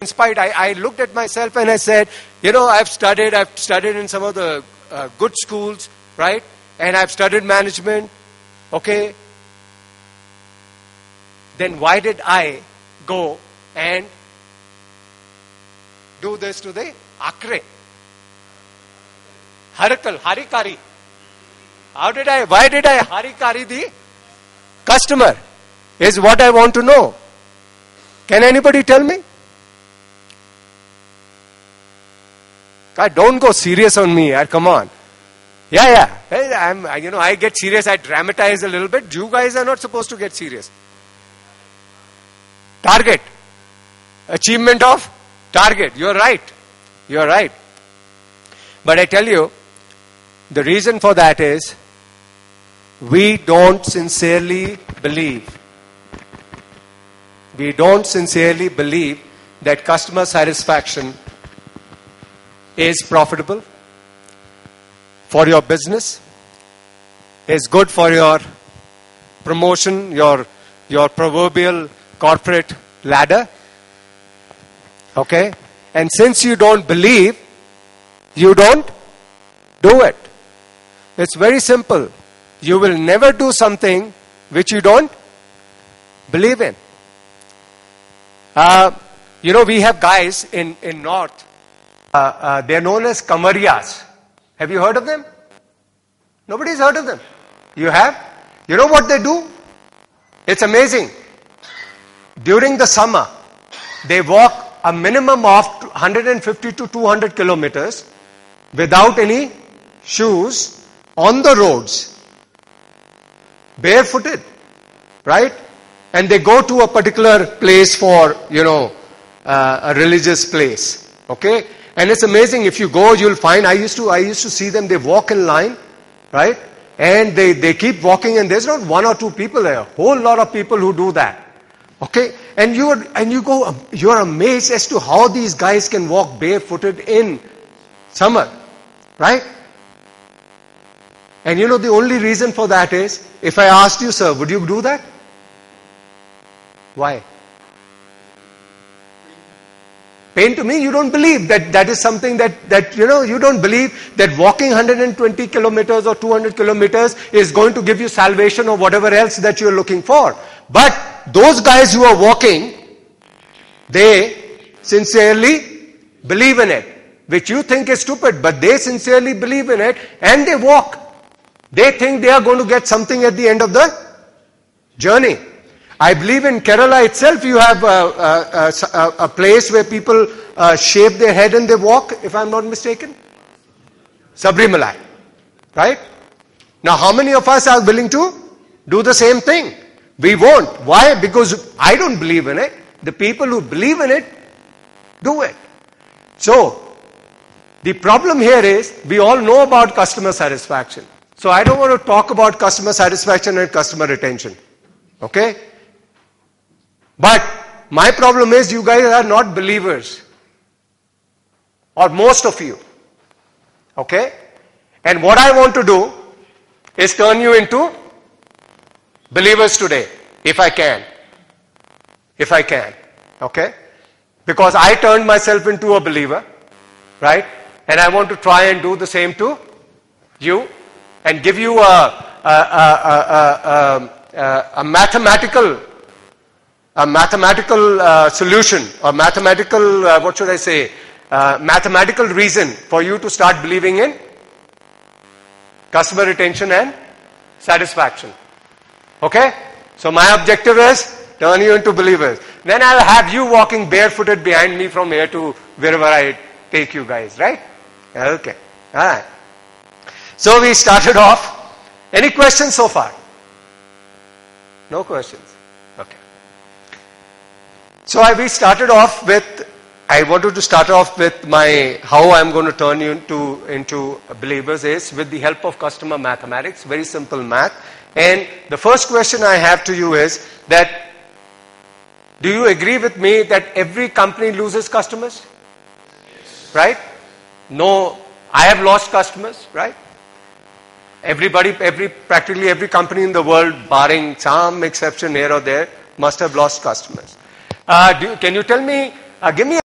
inspired. I looked at myself and I said, I've studied in some of the good schools, right? And I've studied management, okay? Then why did I go and do this to the Akre? Harikari. Why did I Harikari the customer? Is what I want to know. Can anybody tell me? God, don't go serious on me. Come on. Yeah. I get serious. I dramatize a little bit. You guys are not supposed to get serious. Target. Achievement of target. You're right. But I tell you, the reason for that is we don't sincerely believe. We don't sincerely believe that customer satisfaction is profitable for your business, is good for your promotion, your proverbial corporate ladder. Okay? And since you don't believe, you don't do it. It's very simple. You will never do something which you don't believe in. We have guys in North. They're known as Kamariyas. Have you heard of them? Nobody's heard of them. You have? You know what they do? It's amazing. During the summer, they walk a minimum of 150 to 200 kilometers without any shoes on the roads. Barefooted. Right? And they go to a particular place for, a religious place. Okay? And it's amazing. If you go, you'll find, I used to see them, they walk in line, right? And they keep walking, and there's not one or two people there. A whole lot of people who do that. Okay? And you're amazed as to how these guys can walk barefooted in summer. Right? And the only reason for that is, if I asked you, sir, would you do that? Why? Pain to me, you don't believe that is something that you don't believe that walking 120 kilometers or 200 kilometers is going to give you salvation or whatever else that you're looking for. But those guys who are walking, they sincerely believe in it, which you think is stupid, but they sincerely believe in it and they walk. They think they are going to get something at the end of the journey. I believe in Kerala itself you have a place where people shave their head and they walk, if I'm not mistaken. Sabrimalai. Right? Now how many of us are willing to do the same thing? We won't. Why? Because I don't believe in it. The people who believe in it, do it. So, the problem here is, we all know about customer satisfaction. So I don't want to talk about customer satisfaction and customer retention. Okay? But my problem is you guys are not believers. Or most of you. Okay? And what I want to do is turn you into believers today. If I can. If I can. Okay? Because I turned myself into a believer. Right? And I want to try and do the same to you. And give you a mathematical solution, or mathematical reason for you to start believing in customer retention and satisfaction. Okay? So my objective is turn you into believers. Then I'll have you walking barefooted behind me from here to wherever I take you guys, right? Okay. Alright. So we started off. Any questions so far? No questions. Okay. So we started off with, I wanted to start off with how I'm going to turn you into believers is with the help of customer mathematics, very simple math. And the first question I have to you is that, do you agree with me that every company loses customers? Right? No, I have lost customers, right? Practically every company in the world, barring some exception here or there, must have lost customers. Can you tell me, give me